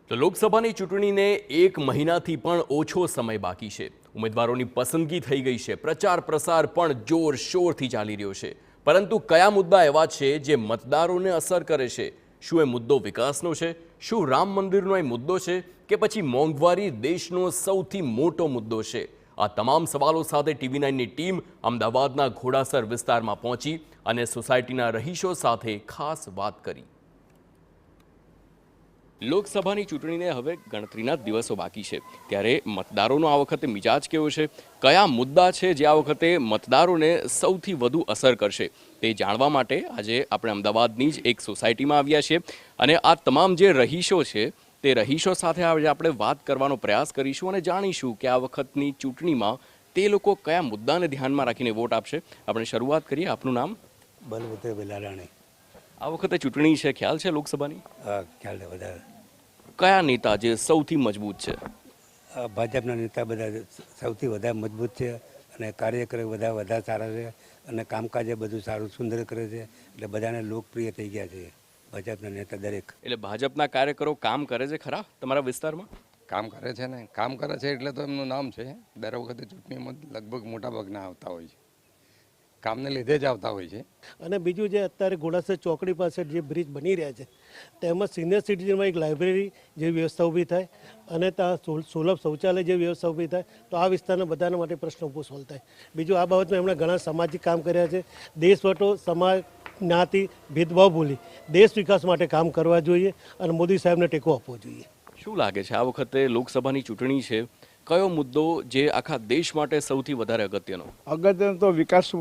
તો લોકસભાની ચૂંટણીને એક મહિનાથી પણ ઓછો સમય બાકી છે। ઉમેદવારોની પસંદગી થઈ ગઈ છે, પ્રચાર પ્રસાર પણ જોરશોરથી ચાલી રહ્યો છે, પરંતુ કયા મુદ્દા એવા છે જે મતદારોને અસર કરે છે? શું એ મુદ્દો વિકાસનો છે? શું રામ મંદિરનો એ મુદ્દો છે કે પછી મોંઘવારી દેશનો સૌથી મોટો મુદ્દો છે? આ તમામ સવાલો સાથે TV9ની ટીમ અમદાવાદના ઘોડાસર વિસ્તારમાં પહોંચી અને સોસાયટીના રહીશો સાથે ખાસ વાત કરી। લોકસભાની ચૂંટણીને હવે ગણતરીના દિવસો બાકી છે, ત્યારે મતદારોનો આ વખતે મિજાજ કેવો છે? કયા મુદ્દા છે જે આ વખતે મતદારોને સૌથી વધુ અસર કરશે? તે જાણવા માટે આજે આપણે અમદાવાદની જ એક સોસાયટીમાં આવ્યા છીએ અને આ તમામ જે રહીશો છે તે રહીશો સાથે આજે આપણે વાત કરવાનો પ્રયાસ કરીશું અને જાણીશું કે આ વખતની ચૂંટણીમાં તે લોકો કયા મુદ્દાને ધ્યાનમાં રાખીને વોટ આપશે। આપણે શરૂઆત કરીએ। આપનું નામ? બલવંતભાઈ બેલારાણી। આ વખતે ચૂંટણી છે, ખ્યાલ છે લોકસભાની? ખ્યાલ છે વધારે। કયા નેતા જે સૌથી મજબૂત છે? ભાજપના નેતા બધા સૌથી વધારે મજબૂત છે અને કાર્યકરો બધા વધારે સારા છે અને કામકાજે બધું સારું સુંદર કરે છે, એટલે બધાને લોકપ્રિય થઈ ગયા છે ભાજપના નેતા દરેક। એટલે ભાજપના કાર્યકરો કામ કરે છે ખરા તમારા વિસ્તારમાં? કામ કરે છે ને, કામ કરે છે એટલે તો એમનું નામ છે। દર વખતે ચૂંટણીમાં લગભગ મોટા ભાગના આવતા હોય છે, કામને લીધે જ આવતા હોય છે। અને બીજું જે અત્યારે ઘોડાસર ચોકડી પાસે જે બ્રિજ બની રહ્યા છે તેમાં સિનિયર સિટીઝનમાં એક લાઇબ્રેરી જેવી વ્યવસ્થા ઊભી થાય અને ત્યાં સુલભ શૌચાલય જેવી વ્યવસ્થા ઊભી થાય તો આ વિસ્તારના બધાના માટે પ્રશ્નો ઊભો સોલ્વ થાય। બીજું આ બાબતમાં એમણે ઘણા સામાજિક કામ કર્યા છે। દેશવટો સમાજ જ્ઞાતિ ભેદભાવ ભૂલી દેશ વિકાસ માટે કામ કરવા જોઈએ અને મોદી સાહેબને ટેકો આપવો જોઈએ। શું લાગે છે આ વખતે લોકસભાની ચૂંટણી છે, કયો મુદ્દો જે આખા દેશ માટે સૌથી વધારે અગત્યનો? અગત્યનો તો વિકાસ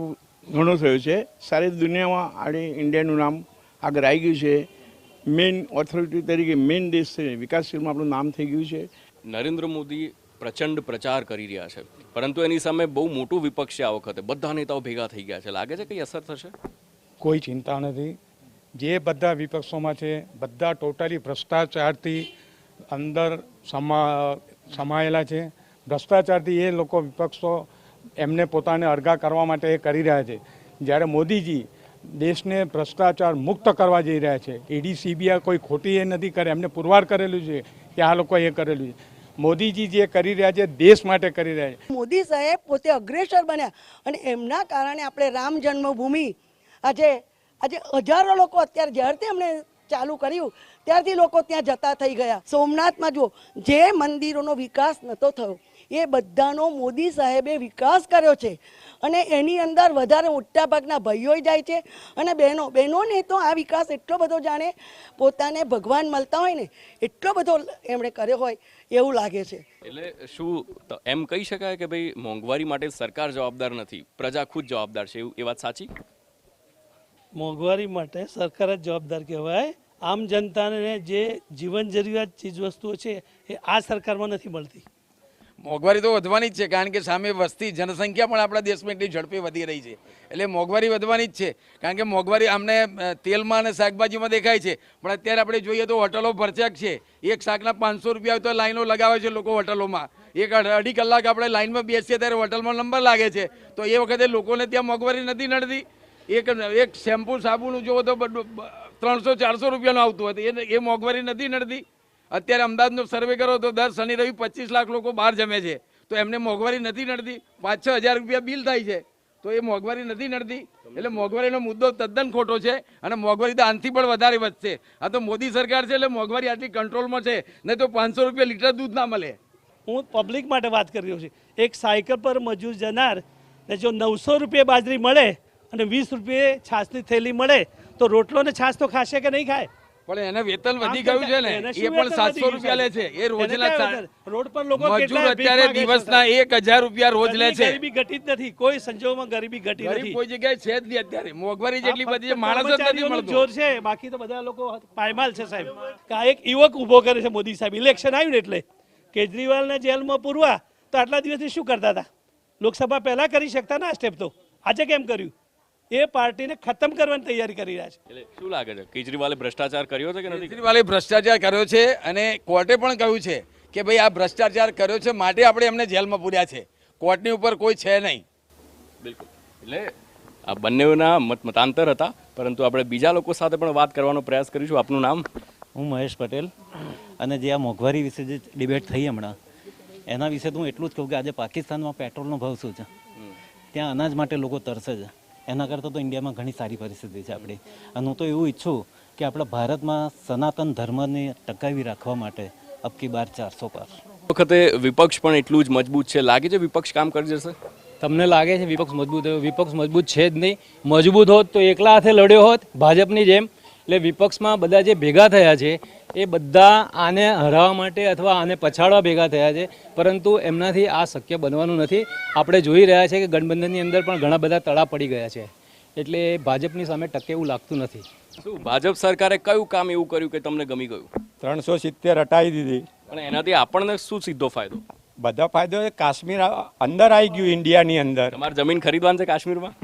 ઘણો થયો છે। સારી દુનિયામાં આડી ઇન્ડિયાનું નામ આગળ આવી ગયું છે। મેઇન ઓથોરિટી તરીકે મેઇન દેશ છે, વિકાસશીલમાં આપણું નામ થઈ ગયું છે। નરેન્દ્ર મોદી પ્રચંડ પ્રચાર કરી રહ્યા છે, પરંતુ એની સામે બહુ મોટું વિપક્ષ છે। આ વખતે બધા નેતાઓ ભેગા થઈ ગયા છે, લાગે છે કઈ અસર થશે? કોઈ ચિંતા નથી। જે બધા વિપક્ષોમાં છે બધા ટોટલી ભ્રષ્ટાચારથી અંદર સમાયેલા છે। ભ્રષ્ટાચારથી એ લોકો વિપક્ષો એમને પોતાને અળગા કરવા માટે એ કરી રહ્યા છે, જ્યારે મોદીજી દેશને ભ્રષ્ટાચાર મુક્ત કરવા જઈ રહ્યા છે। ઈડી સીબીઆઈ કોઈ ખોટી એ નથી કરે, એમને પુરવાર કરેલું છે કે આ લોકો એ કરેલું છે। મોદીજી જે કરી રહ્યા છે દેશ માટે કરી રહ્યા છે। મોદી સાહેબ પોતે અગ્રેસર બન્યા અને એમના કારણે આપણે રામ જન્મભૂમિ આજે હજારો લોકો અત્યારે જ્યારથી એમણે ચાલુ કર્યું ત્યારથી લોકો ત્યાં જતા થઈ ગયા। સોમનાથમાં જો જે મંદિરોનો વિકાસ નહોતો થયો એ બધાનો મોદી સાહેબે વિકાસ કર્યો છે અને એની અંદર વધારે મોટા ભાગના ભાઈઓ જાય છે અને બહેનોને તો આ વિકાસ એટલો બધો જાણે પોતાને ભગવાન મળતા હોય ને એટલો બધો એમણે કર્યો હોય એવું લાગે છે। એટલે શું એમ કહી શકાય કે ભાઈ મોંઘવારી માટે સરકાર જવાબદાર નથી, પ્રજા ખુદ જવાબદાર છે, એ વાત સાચી? મોંઘવારી માટે સરકાર જ જવાબદાર કહેવાય। આમ જનતાને જે જીવન જરૂરિયાત ચીજવસ્તુઓ છે એ આ સરકારમાં નથી મળતી। મોંઘવારી તો વધવાની જ છે, કારણ કે સામે વસ્તી જનસંખ્યા પણ આપણા દેશમાં એટલી ઝડપે વધી રહી છે, એટલે મોંઘવારી વધવાની જ છે। કારણ કે મોંઘવારી અમને તેલમાં અને શાકભાજીમાં દેખાય છે, પણ અત્યારે આપણે જોઈએ તો હોટલો ભરચક છે। એક શાકના 500 રૂપિયા તો લાઈનો લગાવે છે લોકો હોટલોમાં। એક અઢી કલાક આપણે લાઈનમાં બેસીએ ત્યારે હોટલમાં નંબર લાગે છે, તો એ વખતે લોકોને ત્યાં મોંઘવારી નથી નડતી? એક શેમ્પુ સાબુનું જોવો તો 300-400 રૂપિયાનું આવતું હતું, એ મોંઘવારી નથી નડતી? અત્યારે અમદાવાદનો સર્વે કરો તો દર શનિ રવિ 25 લાખ લોકો બહાર જમે છે, તો એમને મોંઘવારી નથી નડતી? 5-6 હજાર રૂપિયા બિલ થાય છે, તો એ મોંઘવારી નથી નડતી? એટલે મોંઘવારીનો મુદ્દો તદ્દન ખોટો છે અને મોંઘવારી તો આનાથી પણ વધારે વધશે। આ તો મોદી સરકાર છે એટલે મોંઘવારી આટલી કંટ્રોલમાં છે, નહીં તો 500 રૂપિયા લીટર દૂધ ના મળે। હું પબ્લિક માટે વાત કરી રહ્યો છું। એક સાયકલ પર મજૂર જનાર ને જો 900 રૂપિયા બાજરી મળે અને 20 રૂપિયે છાશની થેલી મળે તો રોટલો ને છાશ તો ખાશે કે નહીં ખાય? પણ એને વેતન વધી ગયું છે ને, એ પણ 700 રૂપિયા લે છે। એ રોજના રોડ પર લોકો મજૂર અત્યારે દિવસના 1000 રૂપિયા રોજ લે છે। ગરીબી ઘટી જ નથી, કોઈ સંજોગોમાં ગરીબી ઘટી ગરીબ નથી, કોઈ જગ્યાએ છે જ નહીં। અત્યારે મોંઘવારી જેટલી બધી છે, માણસ જ નથી મળતો। જોર છે, બાકી તો બધા લોકો પાયમાલ છે સાહેબ। આ એક યુવક ઊભો કરે છે મોદી સાહેબ, ઇલેક્શન આવ્યું ને એટલે કેજરીવાલને જેલમાં પૂરવા તો આટલા દિવસથી શું કરતા હતા? લોકસભા પહેલા કરી શકતા ને આ સ્ટેપ, તો આજે કેમ કર્યું? એ પાર્ટીને ખતમ કરવાની તૈયારી કરી રહ્યા છે। એટલે શું લાગે છે કેજરીવાલે ભ્રષ્ટાચાર કર્યો છે કે નથી? કેજરીવાલે ભ્રષ્ટાચાર કર્યો છે અને કોર્ટે પણ કહ્યું છે કે ભાઈ આ ભ્રષ્ટાચાર કર્યો છે માટે આપણે એમને જેલમાં પૂર્યા છે, કોર્ટની ઉપર કોઈ છે નહીં। બિલકુલ। એટલે આ બંનેના મતાંતર હતા, પરંતુ આપણે બીજા લોકો સાથે પણ વાત કરવાનો પ્રયાસ કરીશું। આપનું નામ? હું મહેશ પટેલ। અને જે આ મોંઘવારી વિશે જે ડિબેટ થઈ હમણાં એના વિશે તો હું એટલું જ કહું કે આજે પાકિસ્તાનમાં પેટ્રોલનો ભાવ શું છે, ત્યાં અનાજ માટે લોકો તરસે છે, એના કરતાં તો ઇન્ડિયામાં ઘણી સારી પરિસ્થિતિ છે આપણી. અને હું તો એવું ઈચ્છું કે આપણા ભારતમાં સનાતન ધર્મને ટકાવી રાખવા માટે અબકી બાર 400 પાર. વખતે વિપક્ષ પણ એટલું જ મજબૂત છે, લાગે છે વિપક્ષ કામ કરી જશે? તમને લાગે છે વિપક્ષ મજબૂત હોય? વિપક્ષ મજબૂત છે જ નહીં. મજબૂત હોત તો એકલા હાથે લડ્યો હોત ભાજપની જેમ. એટલે વિપક્ષમાં બધા જે ભેગા થયા છે એ બધા આને હરાવવા માટે અથવા આને પછાડવા ભેગા થયા છે, પરંતુ એમનાથી આ શક્ય બનવાનું નથી. આપણે જોઈ રહ્યા છે કે ગઠબંધનની અંદર પણ ઘણા બધા તળા પડી ગયા છે, એટલે ભાજપની સામે ટકે એવું લાગતું નથી. શું ભાજપ સરકારે કયું કામ એવું કર્યું કે તમને ગમી ગયું? 370 હટાવી દીધી. અને એનાથી આપણને શું સીધો ફાયદો? બધા ફાયદો છે. કાશ્મીર અંદર આવી ગયું ઇન્ડિયાની અંદર. તમારે જમીન ખરીદવાની છે કાશ્મીરમાં?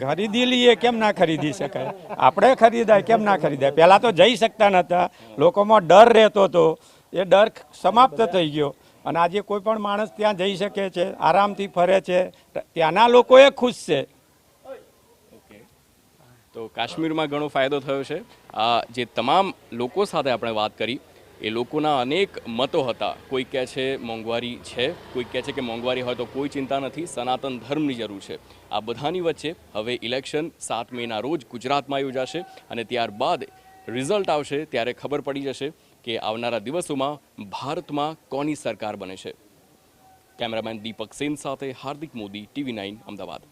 ખરીદી લઈએ, કેમ ના ખરીદી શકાય? આપણે ખરીદાય, કેમ ના ખરીદાય? પહેલાં તો જઈ શકતા નહોતા, લોકોમાં ડર રહેતો હતો, એ ડર સમાપ્ત થઈ ગયો અને આજે કોઈ પણ માણસ ત્યાં જઈ શકે છે, આરામથી ફરે છે, ત્યાંના લોકો એ ખુશ છે. તો કાશ્મીરમાં ઘણો ફાયદો થયો છે. આ જે તમામ લોકો સાથે આપણે વાત કરી એ લોકોના અનેક મતો હતા. કોઈ કહે છે મોંઘવારી છે, કોઈ કહે છે કે મોંઘવારી હોય તો કોઈ ચિંતા નથી, સનાતન ધર્મની જરૂર છે. આ બધાની વચ્ચે હવે ઇલેક્શન 7 મેના રોજ ગુજરાતમાં યોજાશે અને ત્યારબાદ રિઝલ્ટ આવશે ત્યારે ખબર પડી જશે કે આવનારા દિવસોમાં ભારતમાં કોની સરકાર બને છે. કેમેરામેન દીપક સેન સાથે હાર્દિક મોદી, TV9 અમદાવાદ.